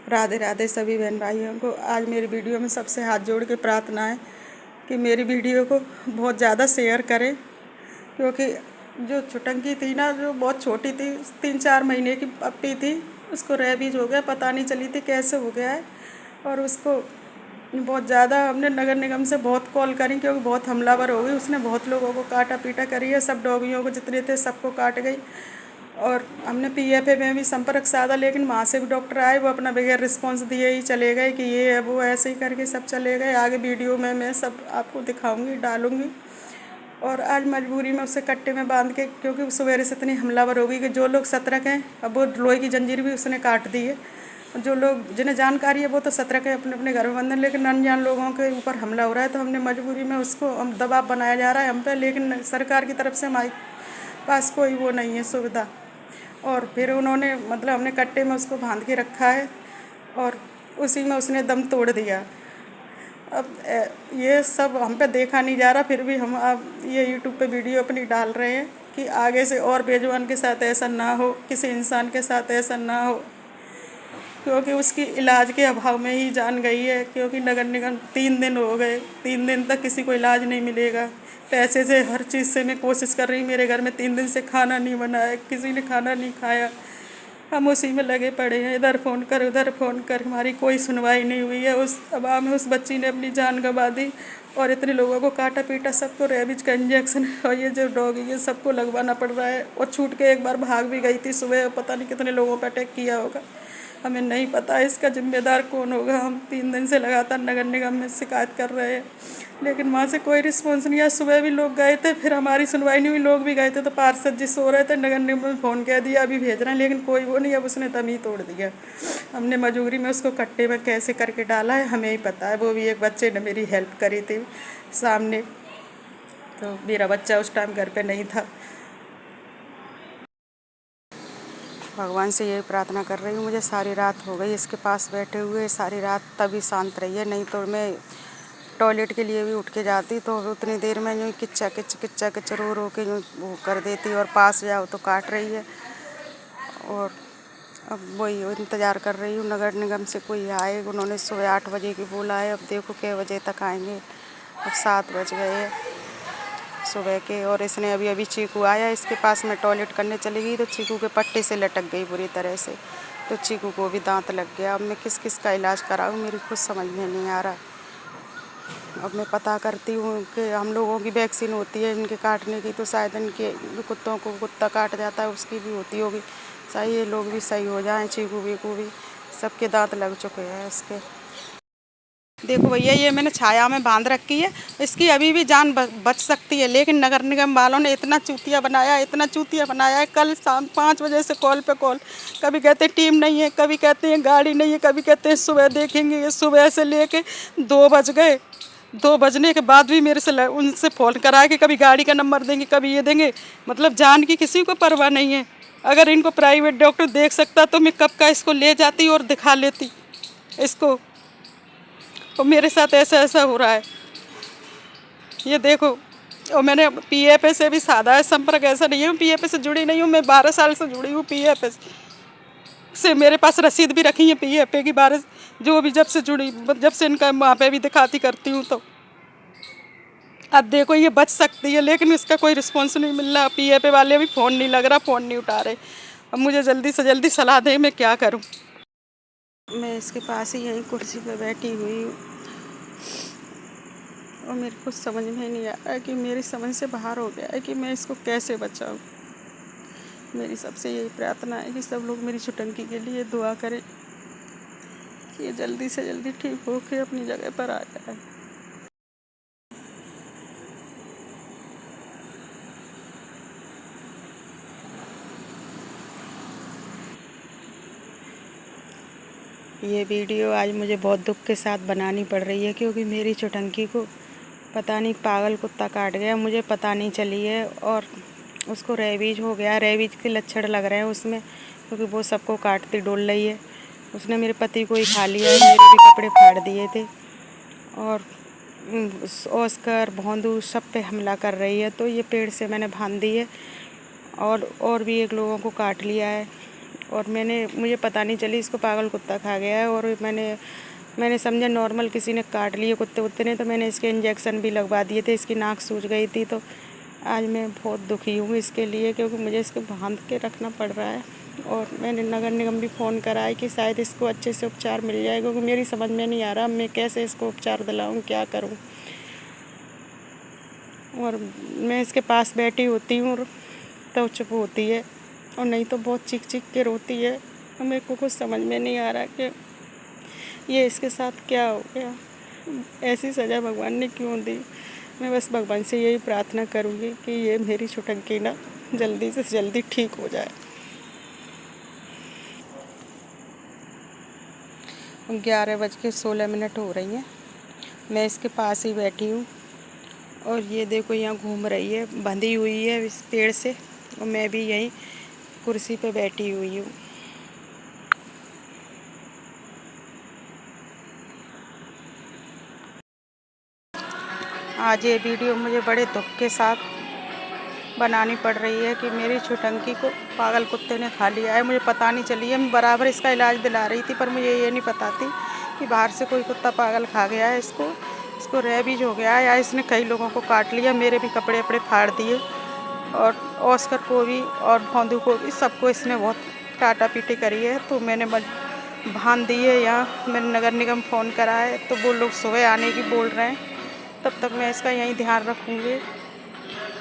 राधे राधे सभी बहन भाइयों को। आज मेरी वीडियो में सबसे हाथ जोड़ के प्रार्थना है कि मेरी वीडियो को बहुत ज़्यादा शेयर करें, क्योंकि जो छुटंकी थी ना, जो बहुत छोटी थी, 3-4 महीने की पप्पी थी, उसको रेबीज हो गया, पता नहीं चली थी कैसे हो गया है। और उसको बहुत ज़्यादा हमने नगर निगम से बहुत कॉल करी, क्योंकि बहुत हमलावर हो गई। उसने बहुत लोगों को काटा पीटा करी है, सब डॉगियों को जितने थे सबको काट गई। और हमने PFA में भी संपर्क साधा, लेकिन वहाँ से भी डॉक्टर आए, वो अपना बगैर रिस्पांस दिए ही चले गए कि ये है वो, ऐसे ही करके सब चले गए। आगे वीडियो में मैं सब आपको दिखाऊंगी, डालूंगी। और आज मजबूरी में उसे कट्टे में बांध के, क्योंकि सवेरे से इतनी हमलावर हो गई कि जो लोग सतर्क हैं, अब वो लोहे की जंजीर भी उसने काट दी है। जो लोग जिन्हें जानकारी है वो तो सतर्क है, अपने अपने घर में बंधन, लेकिन अनजान लोगों के ऊपर हमला हो रहा है। तो हमने मजबूरी में उसको दबाव बनाया जा रहा है हम पे, लेकिन सरकार की तरफ से हमारे पास कोई वो नहीं है सुविधा। और फिर उन्होंने मतलब हमने कट्टे में उसको बांध के रखा है और उसी में उसने दम तोड़ दिया। अब ये सब हम पे देखा नहीं जा रहा, फिर भी हम अब ये यूट्यूब पे वीडियो अपनी डाल रहे हैं कि आगे से और बेजुबान के साथ ऐसा ना हो, किसी इंसान के साथ ऐसा ना हो, क्योंकि उसकी इलाज के अभाव में ही जान गई है। क्योंकि नगर निगम 3 दिन हो गए, 3 दिन तक किसी को इलाज नहीं मिलेगा। पैसे से हर चीज़ से मैं कोशिश कर रही, मेरे घर में 3 दिन से खाना नहीं बना है, किसी ने खाना नहीं खाया। हम उसी में लगे पड़े हैं, इधर फ़ोन कर उधर फ़ोन कर, हमारी कोई सुनवाई नहीं हुई है। उस अभाव में उस बच्ची ने अपनी जान गंवा दी और इतने लोगों को काटा पीटा, सबको रेबीज का इंजेक्शन और ये जो डॉगी ये सबको लगवाना पड़ रहा है। और छूट के एक बार भाग भी गई थी सुबह, पता नहीं कितने लोगों पर अटैक किया होगा, हमें नहीं पता इसका जिम्मेदार कौन होगा। हम 3 दिन से लगातार नगर निगम में शिकायत कर रहे हैं, लेकिन वहाँ से कोई रिस्पॉन्स नहीं आया। सुबह भी लोग गए थे, फिर हमारी सुनवाई नहीं हुई। लोग भी गए थे तो पार्षद जी सो रहे थे, नगर निगम में फ़ोन कह दिया अभी भेज रहे हैं, लेकिन कोई वो नहीं। अब उसने दम ही तोड़ दिया। हमने मजबूरी में उसको कट्टे में कैसे करके डाला है हमें ही पता है। वो भी एक बच्चे ने मेरी हेल्प करी थी सामने, तो मेरा बच्चा उस टाइम घर पे नहीं था। भगवान से यही प्रार्थना कर रही हूँ, मुझे सारी रात हो गई इसके पास बैठे हुए, सारी रात तभी शांत रही है। नहीं तो मैं टॉयलेट के लिए भी उठ के जाती तो उतनी देर में यूँ किच्चा किच रो रो के यूँ वो कर देती, और पास जाओ तो काट रही है। और अब वही इंतज़ार कर रही हूँ नगर निगम से कोई आए। उन्होंने सुबह 8 बजे की बोला है, अब देखो कै बजे तक आएंगे। अब 7 बज गए हैं सुबह के। और इसने अभी अभी चीकू आया, इसके पास में टॉयलेट करने चली गई तो चीकू के पट्टे से लटक गई बुरी तरह से, तो चीकू को भी दांत लग गया। अब मैं किस किस का इलाज कराऊँ, मेरी कुछ समझ में नहीं आ रहा। अब मैं पता करती हूँ कि हम लोगों की वैक्सीन होती है इनके काटने की, तो शायद इनके कुत्तों को कुत्ता काट जाता है उसकी भी होती होगी, शायद ये लोग भी सही हो जाएं। चीकू वीकू भी सबके दांत लग चुके हैं इसके। देखो भैया, ये मैंने छाया में बांध रखी है, इसकी अभी भी जान बच सकती है, लेकिन नगर निगम वालों ने इतना चूतिया बनाया है, इतना चूतिया बनाया है। कल शाम 5 बजे से कॉल पे कॉल, कभी कहते हैं टीम नहीं है, कभी कहते हैं गाड़ी नहीं है, कभी कहते हैं सुबह देखेंगे। ये सुबह से लेके 2 बज गए। 2 बजने के बाद भी मेरे से उनसे फ़ोन कराया कि कभी गाड़ी का नंबर देंगे, कभी ये देंगे। मतलब जान की किसी को परवाह नहीं है। अगर इनको प्राइवेट डॉक्टर देख सकता तो मैं कब का इसको ले जाती और दिखा लेती इसको। और मेरे साथ ऐसा ऐसा हो रहा है, ये देखो। और मैंने PFA से भी साधा है संपर्क, ऐसा नहीं है मैं PFA से जुड़ी नहीं हूँ। मैं 12 साल से जुड़ी हूँ PFA से, मेरे पास रसीद भी रखी है PFA की 12 जो भी जब से जुड़ी, जब से इनका वहाँ पे भी दिखाती करती हूँ। तो अब देखो ये बच सकती है, लेकिन इसका कोई रिस्पॉन्स नहीं मिल रहा। PFA वाले भी फ़ोन नहीं लग रहा, फ़ोन नहीं उठा रहे। अब मुझे जल्दी से जल्दी सलाह दें, मैं क्या करूँ। मैं इसके पास ही यहीं कुर्सी पर बैठी हुई हूँ और मेरे को समझ में नहीं आ रहा है कि मेरी समझ से बाहर हो गया है कि मैं इसको कैसे बचाऊँ। मेरी सबसे यही प्रार्थना है कि सब लोग मेरी छुटंकी के लिए दुआ करें कि ये जल्दी से जल्दी ठीक हो के अपनी जगह पर आ जाए। ये वीडियो आज मुझे बहुत दुख के साथ बनानी पड़ रही है, क्योंकि मेरी छुटंकी को पता नहीं पागल कुत्ता काट गया, मुझे पता नहीं चली है। और उसको रेबीज हो गया, रेबीज के लक्षण लग रहे हैं उसमें, क्योंकि वो सबको काटती डोल रही है। उसने मेरे पति को ही खा लिया है, मेरे भी कपड़े फाड़ दिए थे। और ऑस्कर भोंदू सब पे हमला कर रही है। तो ये पेड़ से मैंने बांध दी है, और भी एक लोगों को काट लिया है। और मुझे पता नहीं चली इसको पागल कुत्ता खा गया है। और मैंने समझा नॉर्मल किसी ने काट लिए कुत्ते ने, तो मैंने इसके इंजेक्शन भी लगवा दिए थे। इसकी नाक सूज गई थी। तो आज मैं बहुत दुखी हूँ इसके लिए, क्योंकि मुझे इसको बांध के रखना पड़ रहा है। और मैंने नगर निगम भी फ़ोन करा है कि शायद इसको अच्छे से उपचार मिल जाए, क्योंकि मेरी समझ में नहीं आ रहा मैं कैसे इसको उपचार दिलाऊँ, क्या करूँ। और मैं इसके पास बैठी होती हूँ तो चुप होती है, और नहीं तो बहुत चीख चीख के रोती है। और मेरे को कुछ समझ में नहीं आ रहा कि ये इसके साथ क्या हो गया, ऐसी सज़ा भगवान ने क्यों दी। मैं बस भगवान से यही प्रार्थना करूँगी कि ये मेरी छुटंकी ना जल्दी से जल्दी ठीक हो जाए। 11:16 हो रही हैं। मैं इसके पास ही बैठी हूँ, और ये देखो यहाँ घूम रही है, बंधी हुई है इस पेड़ से, और मैं भी यहीं कुर्सी पे बैठी हुई हूँ। आज ये वीडियो मुझे बड़े दुख के साथ बनानी पड़ रही है कि मेरी छुटंकी को पागल कुत्ते ने खा लिया है। मुझे पता नहीं चली है, मैं बराबर इसका इलाज दिला रही थी, पर मुझे ये नहीं पता थी कि बाहर से कोई कुत्ता पागल खा गया है। इसको रेबीज हो गया है, या इसने कई लोगों को काट लिया। मेरे भी कपड़े वपड़े फाड़ दिए, और ऑस्कर को भी और भौंदू को भी, सबको इसने बहुत काटा पीटी करी है। तो मैंने बांध दी है यहाँ। मैंने नगर निगम फ़ोन करा है, तो वो लोग सुबह आने की बोल रहे हैं। तब तक मैं इसका यहीं ध्यान रखूँगी।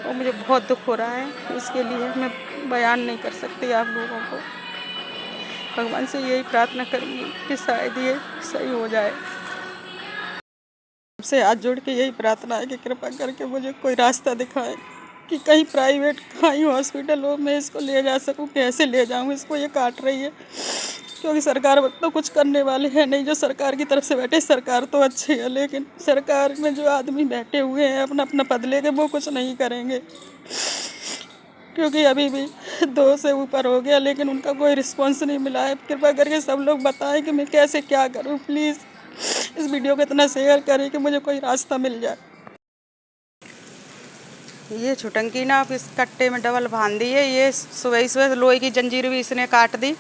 और मुझे बहुत दुख हो रहा है इसके लिए, मैं बयान नहीं कर सकती आप लोगों को। भगवान से यही प्रार्थना करूँगी कि शायद ये सही हो जाए। सबसे हाथ जोड़ के यही प्रार्थना है कि कृपा करके मुझे कोई रास्ता दिखाएं कि कहीं प्राइवेट कहीं हॉस्पिटल हो, मैं इसको ले जा सकूं। कैसे ले जाऊं इसको, ये काट रही है। क्योंकि सरकार तो कुछ करने वाले हैं नहीं। जो सरकार की तरफ से बैठे, सरकार तो अच्छी है, लेकिन सरकार में जो आदमी बैठे हुए हैं अपना अपना पद लेके, वो कुछ नहीं करेंगे। क्योंकि अभी भी 2 से ऊपर हो गया, लेकिन उनका कोई रिस्पॉन्स नहीं मिला है। कृपा करके सब लोग बताएं कि मैं कैसे क्या करूं। प्लीज़ इस वीडियो को इतना शेयर करें कि मुझे कोई रास्ता मिल जाए। ये छुटंकी ना अब इस कट्टे में डबल बांध दी है। ये सुबह लोहे की जंजीर भी इसने काट दी,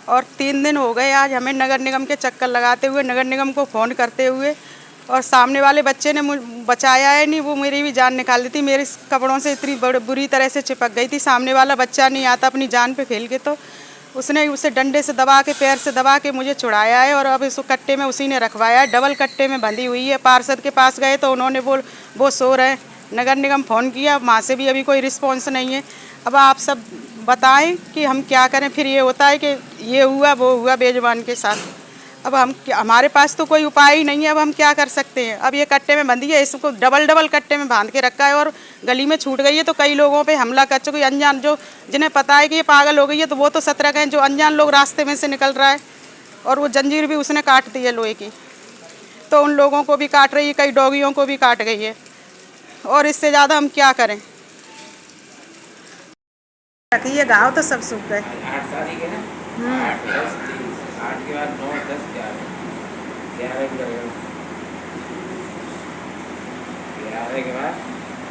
और 3 दिन हो गए आज हमें नगर निगम के चक्कर लगाते हुए, नगर निगम को फ़ोन करते हुए। और सामने वाले बच्चे ने बचाया है नहीं, वो मेरी भी जान निकाल दी थी। मेरे कपड़ों से इतनी बुरी तरह से चिपक गई थी। सामने वाला बच्चा नहीं आता अपनी जान पे खेल के, तो उसने उसे डंडे से दबा के, पैर से दबा के मुझे छुड़ाया है। और अब इस कट्टे में उसी ने रखवाया है, डबल कट्टे में बंधी हुई है। पार्षद के पास गए तो उन्होंने वो सो रहे हैं। नगर निगम फ़ोन किया, वहाँ से भी अभी कोई रिस्पॉन्स नहीं है। अब आप सब बताएं कि हम क्या करें। फिर ये होता है कि ये हुआ वो हुआ बेजुबान के साथ। अब हमारे पास तो कोई उपाय ही नहीं है। अब हम क्या कर सकते हैं। अब ये कट्टे में बंधी है, इसको डबल कट्टे में बांध के रखा है, और गली में छूट गई है तो कई लोगों पे हमला कर चुकी। अनजान जो जिन्हें पता है कि ये पागल हो गई है, तो वो तो सतर्क हैं। जो अनजान लोग रास्ते में से निकल रहा है, और वो जंजीर भी उसने काट दी है लोहे की, तो उन लोगों को भी काट रही है, कई डॉगियों को भी काट गई है। और इससे ज़्यादा हम क्या करें। ये गाँव तो सब सूख गए। 8 तारीख है ना, 8, 10, 30, 8 के बाद 9, 10, 11, 11 भी लगेगा। 11 के बाद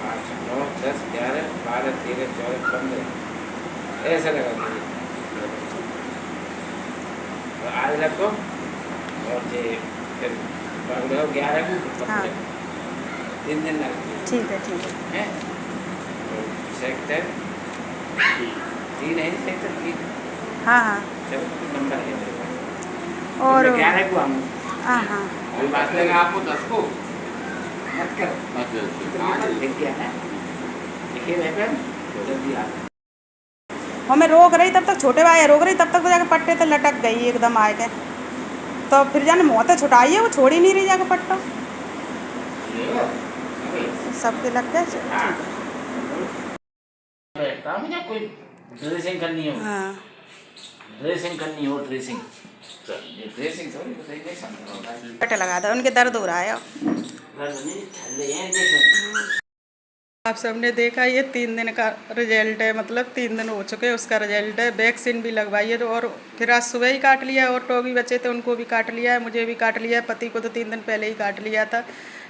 8, 9, 10, 11, 12, 13, 14, 15 ऐसे लगा दीजिए। आज रखो, और फिर 11 को 3 दिन लगते हैं। ठीक है। तो सेक्टर 3 है, सेक्टर 3। हाँ। नंबर है मेरे पास। और 11 को हम हाँ। अभी बात करेंगे आपको 10 को मत कर लिख दिया है, लिखे रहे पर जल्दी आ। हमें रोक रही, तब तक छोटे भाई रोक रही, तब तक तो जाके पट्टे तो लटक गई एकदम आए के। तो फिर जाने मोते छुटाई है, वो छोड़ ही नहीं रही जाके पट्टो। सबके लग गए। कोई ड्रेसिंग करनी हो, हाँ। ड्रेसिंग करनी हो, ड्रेसिंग ड्रेसिंग थोड़ी तो सही नहीं समझ पट्टे लगा दो, उनके दर्द हो रहा है। आप सबने देखा ये 3 दिन का रिजल्ट है, मतलब 3 दिन हो चुके हैं उसका रिजल्ट है। वैक्सीन भी लगवाई है, तो और फिर आज सुबह ही काट लिया है। और टॉगी बचे थे उनको भी काट लिया है, मुझे भी काट लिया है। पति को तो 3 दिन पहले ही काट लिया था,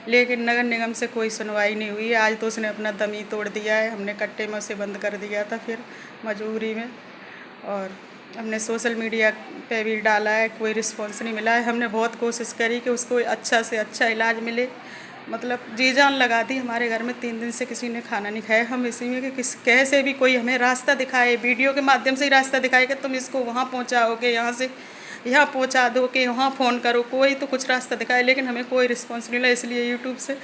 लेकिन नगर निगम से कोई सुनवाई नहीं हुई। आज तो उसने अपना दम ही तोड़ दिया है। हमने कट्टे में उसे बंद कर दिया था फिर मजबूरी में, और हमने सोशल मीडिया पे भी डाला है, कोई रिस्पॉन्स नहीं मिला है। हमने बहुत कोशिश करी कि उसको अच्छा से अच्छा इलाज मिले, मतलब जी जान लगा दी। हमारे घर में 3 दिन से किसी ने खाना नहीं खाया। हम इसी में कि कैसे भी कोई हमें रास्ता दिखाए, वीडियो के माध्यम से ही रास्ता दिखाए कि तुम इसको वहाँ पहुँचाओगे, यहाँ से यहाँ पहुँचा दो, कि वहाँ फ़ोन करो, कोई तो कुछ रास्ता दिखाए। लेकिन हमें कोई रिस्पॉन्स नहीं मिला। इसलिए यूट्यूब से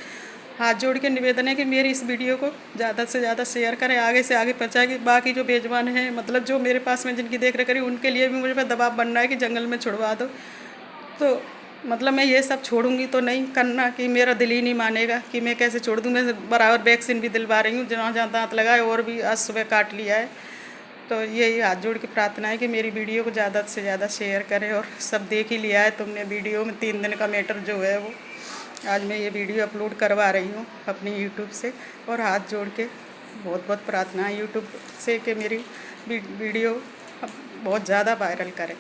हाथ जोड़ के निवेदन है कि मेरी इस वीडियो को ज़्यादा से ज़्यादा शेयर करें, आगे से आगे पहुँचाएं कि बाकी जो बेजुबान हैं, मतलब जो मेरे पास में जिनकी देख रेख करी, उनके लिए भी मुझे पे दबाव बन रहा है कि जंगल में छुड़वा दो। तो मतलब मैं ये सब छोड़ूंगी तो नहीं करना, कि मेरा दिल ही नहीं मानेगा कि मैं कैसे छोड़ दूँ। मैं बराबर वैक्सीन भी दिलवा रही हूँ, जहाँ जहाँ दांत लगाए, और भी आज सुबह काट लिया है। तो यही हाथ जोड़ के प्रार्थना है कि मेरी वीडियो को ज़्यादा से ज़्यादा शेयर करें। और सब देख ही लिया है तुमने वीडियो में, 3 दिन का मैटर जो है वो आज मैं ये वीडियो अपलोड करवा रही हूँ अपनी यूट्यूब से। और हाथ जोड़ के बहुत बहुत प्रार्थना है यूट्यूब से कि मेरी वीडियो बहुत ज़्यादा वायरल करें।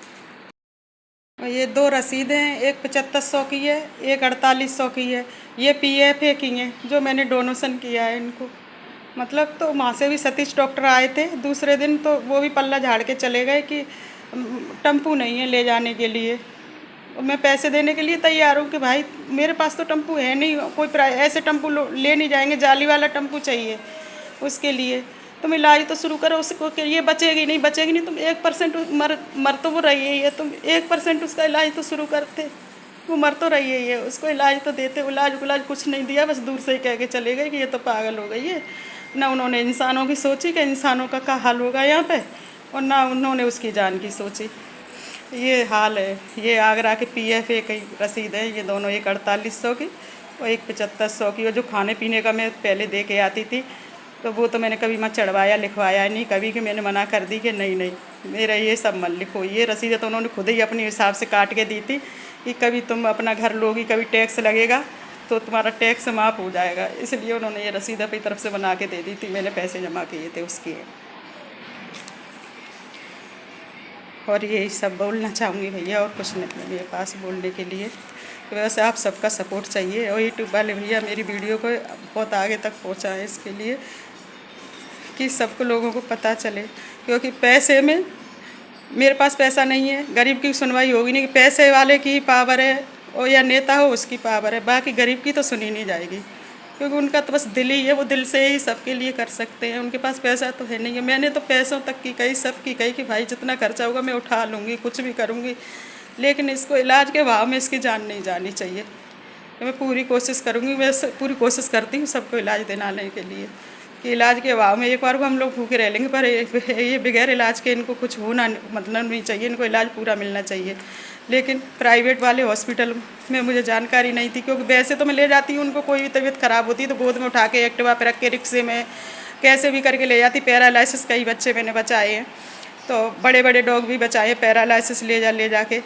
ये 2 रसीदें हैं, एक 7500 की है, एक 4800 की है। ये PFA की हैं जो मैंने डोनेशन किया है इनको। मतलब तो वहाँ से भी सतीश डॉक्टर आए थे दूसरे दिन, तो वो भी पल्ला झाड़ के चले गए कि टम्पू नहीं है ले जाने के लिए। मैं पैसे देने के लिए तैयार हूँ कि भाई मेरे पास तो टम्पू है नहीं, कोई ऐसे टम्पू ले नहीं जाएंगे, जाली वाला टम्पू चाहिए उसके लिए। तुम इलाज तो शुरू करो उसको, कि ये बचेगी नहीं तुम 1% मर तो वो रही है, तुम 1% उसका इलाज तो शुरू करते। वो मर तो रही है, उसको इलाज तो देते। इलाज कुछ नहीं दिया, बस दूर से ही कह के चले गए कि ये तो पागल हो गई है। ना उन्होंने इंसानों की सोची कि इंसानों का क्या हाल होगा यहाँ पे, और ना उन्होंने उसकी जान की सोची। ये हाल है। ये आगरा के PFA की रसीद है, ये दोनों, एक 4800 की और एक 7500 की। और जो खाने पीने का मैं पहले दे के आती थी, तो वो तो मैंने कभी मत चढ़वाया लिखवाया नहीं कभी, कि मैंने मना कर दी कि नहीं मेरा ये सब मत लिखो। ये रसीदें तो उन्होंने खुद ही अपने हिसाब से काट के दी थी कि कभी तुम अपना घर लोगी, कभी टैक्स लगेगा तो तुम्हारा टैक्स माफ़ हो जाएगा। इसलिए उन्होंने ये रसीद अपनी तरफ से बना के दे दी थी, मैंने पैसे जमा किए थे उसके। और यही सब बोलना चाहूँगी भैया, और कुछ नहीं है मेरे पास बोलने के लिए। तो वैसे आप सबका सपोर्ट चाहिए, और यूट्यूब वाले भैया मेरी वीडियो को बहुत आगे तक पहुँचाएँ इसके लिए, कि सबको लोगों को पता चले। क्योंकि पैसे में, मेरे पास पैसा नहीं है, गरीब की सुनवाई होगी नहीं। पैसे वाले की पावर है, और या नेता हो उसकी पावर है, बाकी गरीब की तो सुनी नहीं जाएगी। क्योंकि उनका तो बस दिल ही है, वो दिल से ही सबके लिए कर सकते हैं। उनके पास पैसा तो है नहीं है। मैंने तो पैसों तक की कही, सब की कही कि भाई जितना खर्चा होगा मैं उठा लूँगी, कुछ भी करूँगी, लेकिन इसको इलाज के भाव में इसकी जान नहीं जानी चाहिए। मैं पूरी कोशिश करूँगी, मैं पूरी कोशिश करती हूँ सबको इलाज दिलाने के लिए, कि इलाज के अभाव में एक बार को हम लोग भूखे रह लेंगे, पर ये बगैर इलाज के इनको कुछ होना मतलब नहीं चाहिए, इनको इलाज पूरा मिलना चाहिए। लेकिन प्राइवेट वाले हॉस्पिटल में मुझे जानकारी नहीं थी, क्योंकि वैसे तो मैं ले जाती हूँ उनको, कोई भी तबीयत ख़राब होती है तो गोद में उठा के एक्टिवा पर रख के रिक्शे में कैसे भी करके ले जाती। पैरालिसिस कई बच्चे मैंने बचाए हैं, तो बड़े बड़े डॉग भी बचाए पैरालिसिस ले जाके।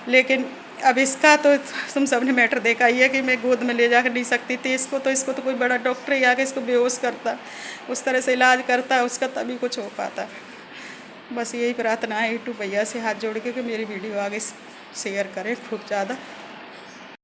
लेकिन अब इसका तो तुम सब ने मैटर देखा ही है कि मैं गोद में ले जा कर नहीं सकती थी इसको तो कोई बड़ा डॉक्टर ही आके इसको बेहोश करता, उस तरह से इलाज करता उसका, तभी कुछ हो पाता। बस यही प्रार्थना है यूट्यूब भैया से हाथ जोड़ के कि मेरी वीडियो आगे शेयर करें खूब ज़्यादा।